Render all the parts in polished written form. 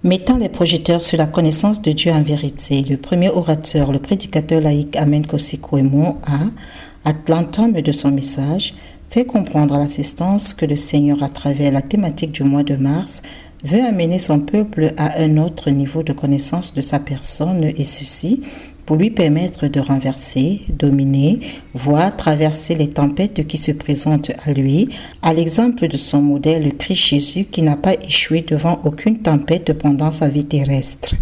Mettant les projecteurs sur la connaissance de Dieu en vérité, le premier orateur, le prédicateur laïque Amen Kossi Kouemou à l'entame de son message, fait comprendre à l'assistance que le Seigneur, à travers la thématique du mois de mars, veut amener son peuple à un autre niveau de connaissance de sa personne, et ceci pour lui permettre de renverser, dominer, voire traverser les tempêtes qui se présentent à lui, à l'exemple de son modèle, le Christ Jésus, qui n'a pas échoué devant aucune tempête pendant sa vie terrestre.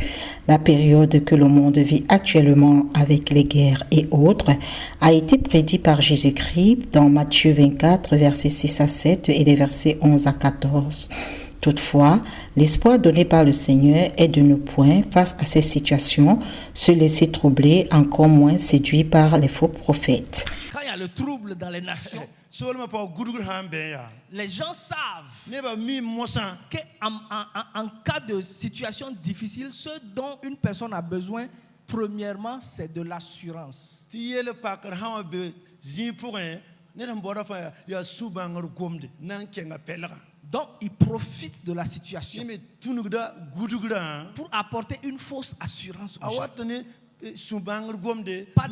La période que le monde vit actuellement avec les guerres et autres a été prédit par Jésus-Christ dans Matthieu 24, versets 6 à 7 et les versets 11 à 14. Toutefois, l'espoir donné par le Seigneur est de ne point, face à ces situations, se laisser troubler, encore moins séduit par les faux prophètes. Quand il y a le trouble dans les nations, les gens savent qu'en cas de situation difficile, ce dont une personne a besoin, premièrement, c'est de l'assurance. Donc, ils profitent de la situation pour apporter une fausse assurance aux gens. Pas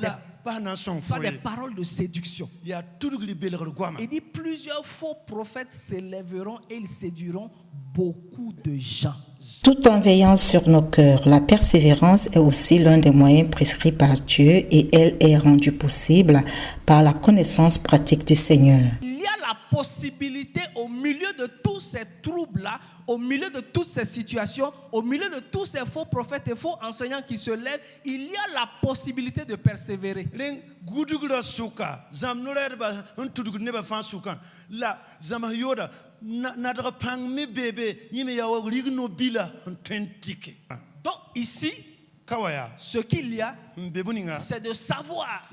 des paroles de séduction. Il dit plusieurs faux prophètes s'élèveront et ils séduiront beaucoup de gens. Tout en veillant sur nos cœurs, la persévérance est aussi l'un des moyens prescrits par Dieu et elle est rendue possible par la connaissance pratique du Seigneur. Il y a la possibilité au milieu de tous ces troubles-là, au milieu de toutes ces situations, au milieu de tous ces faux prophètes et faux enseignants qui se lèvent, il y a la possibilité de persévérer. Donc ici, ce qu'il y a, c'est de savoir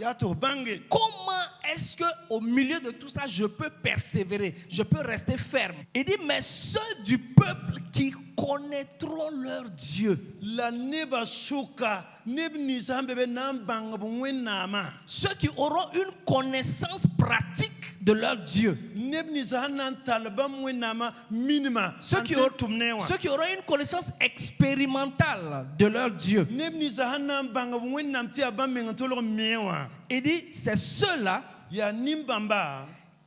comment est-ce que au milieu de tout ça, je peux persévérer, je peux rester ferme. Il dit, mais ceux du peuple qui connaîtront leur Dieu, ceux qui auront une connaissance pratique de leur Dieu, ceux qui auront une connaissance expérimentale de leur Dieu. Il dit, c'est ceux-là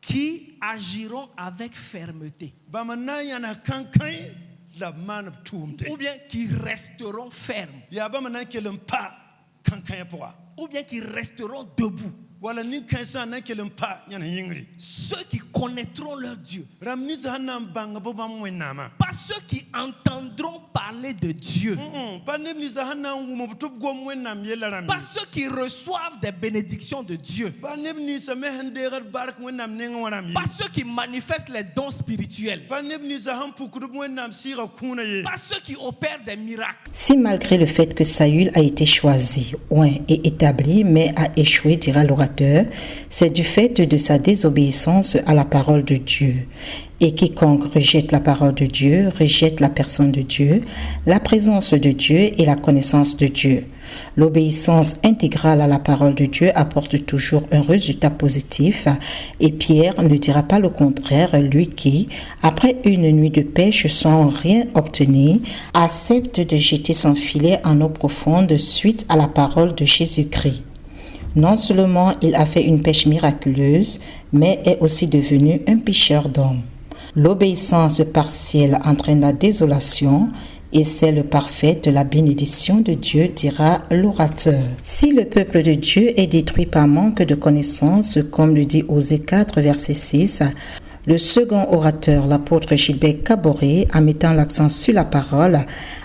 qui agiront avec fermeté, ou bien qui resteront fermes, ou bien qui resteront debout. Ceux qui connaîtront leur Dieu, pas ceux qui entendront parler de Dieu, pas ceux qui reçoivent des bénédictions de Dieu, pas ceux qui manifestent les dons spirituels, pas ceux qui opèrent des miracles. Si malgré le fait que Saül a été choisi, oint et établi, mais a échoué, dira l'orateur, c'est du fait de sa désobéissance à la parole de Dieu. Et quiconque rejette la parole de Dieu, rejette la personne de Dieu, la présence de Dieu et la connaissance de Dieu. L'obéissance intégrale à la parole de Dieu apporte toujours un résultat positif et Pierre ne dira pas le contraire, lui qui, après une nuit de pêche sans rien obtenir, accepte de jeter son filet en eau profonde suite à la parole de Jésus-Christ. Non seulement il a fait une pêche miraculeuse, mais est aussi devenu un pêcheur d'hommes. L'obéissance partielle entraîne la désolation et c'est le parfait de la bénédiction de Dieu, dira l'orateur. Si le peuple de Dieu est détruit par manque de connaissances, comme le dit Osée 4, verset 6, le second orateur, l'apôtre Gilbert Kaboré, en mettant l'accent sur la parole,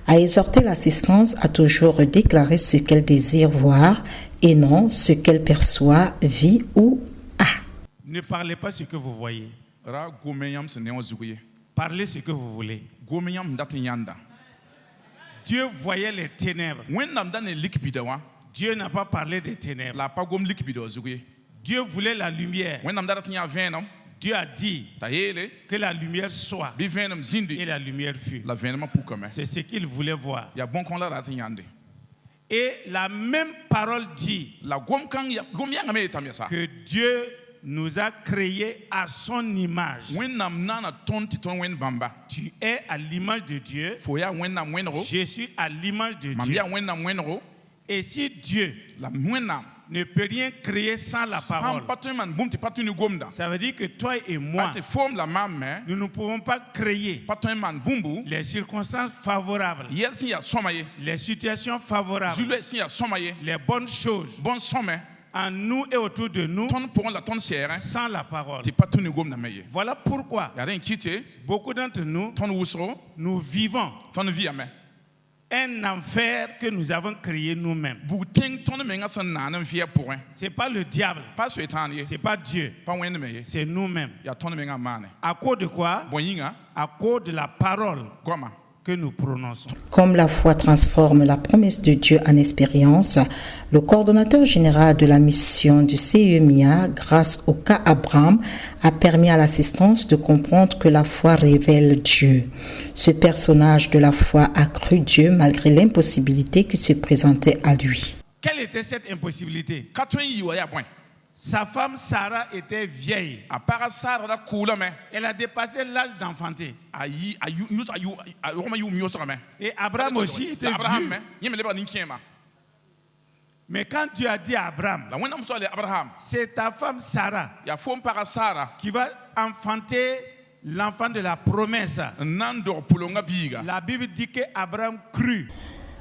a exhorté l'assistance à toujours déclarer ce qu'elle désire voir et non ce qu'elle perçoit, vit ou a. Ne parlez pas ce que vous voyez. Parlez ce que vous voulez. Dieu voyait les ténèbres. Dieu n'a pas parlé des ténèbres. Dieu voulait la lumière. Dieu a dit que la lumière soit. Et la lumière fut. C'est ce qu'il voulait voir. Et la même parole dit que Dieu nous a créés à son image. Tu es à l'image de Dieu. Je suis à l'image de Dieu. Et si Dieu ne peut rien créer sans la parole, ça veut dire que toi et moi, nous ne pouvons pas créer les circonstances favorables, les situations favorables, les bonnes choses en nous et autour de nous sans la parole. Voilà pourquoi beaucoup d'entre nous, nous vivons un enfer que nous avons créé nous-mêmes. Ce n'est pas le diable, ce n'est pas Dieu, c'est nous-mêmes. À cause de quoi? À cause de la parole que nous prononçons. Comme la foi transforme la promesse de Dieu en expérience, le coordonnateur général de la mission du CEMIA, grâce au cas Abraham, a permis à l'assistance de comprendre que la foi révèle Dieu. Ce personnage de la foi a cru Dieu malgré l'impossibilité qui se présentait à lui. Quelle était cette impossibilité? Sa femme Sarah était vieille. Elle a dépassé l'âge d'enfanter. Et Abraham aussi était vieux. Mais quand Dieu a dit à Abraham, c'est ta femme Sarah qui va enfanter l'enfant de la promesse, la Bible dit qu'Abraham crut.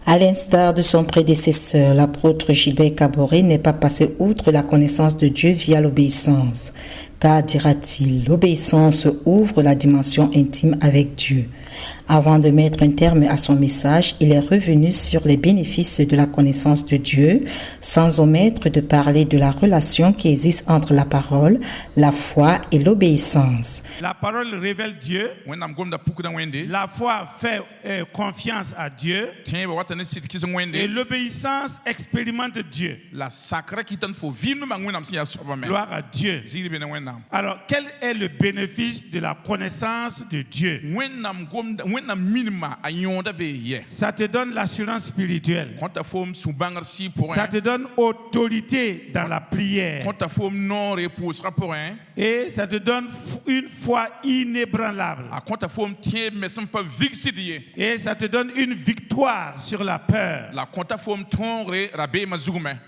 À l'instar de son prédécesseur, l'apôtre Gilbert Kaboré n'est pas passé outre la connaissance de Dieu via l'obéissance. Car, dira-t-il, l'obéissance ouvre la dimension intime avec Dieu. Avant de mettre un terme à son message, il est revenu sur les bénéfices de la connaissance de Dieu, sans omettre de parler de la relation qui existe entre la parole, la foi et l'obéissance. La parole révèle Dieu. La foi fait confiance à Dieu. Et l'obéissance expérimente Dieu. Gloire à Dieu. Alors, quel est le bénéfice de la connaissance de Dieu? Ça te donne l'assurance spirituelle. Ça te donne autorité dans la prière. Et ça te donne une foi inébranlable. Et ça te donne une victoire sur la peur.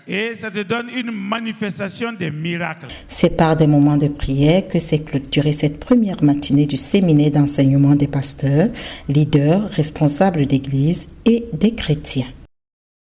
Et ça te donne une manifestation des miracles. C'est par des moments de prière que s'est clôturée cette première matinée du séminaire d'enseignement des pasteurs, leaders, responsables d'église et des chrétiens.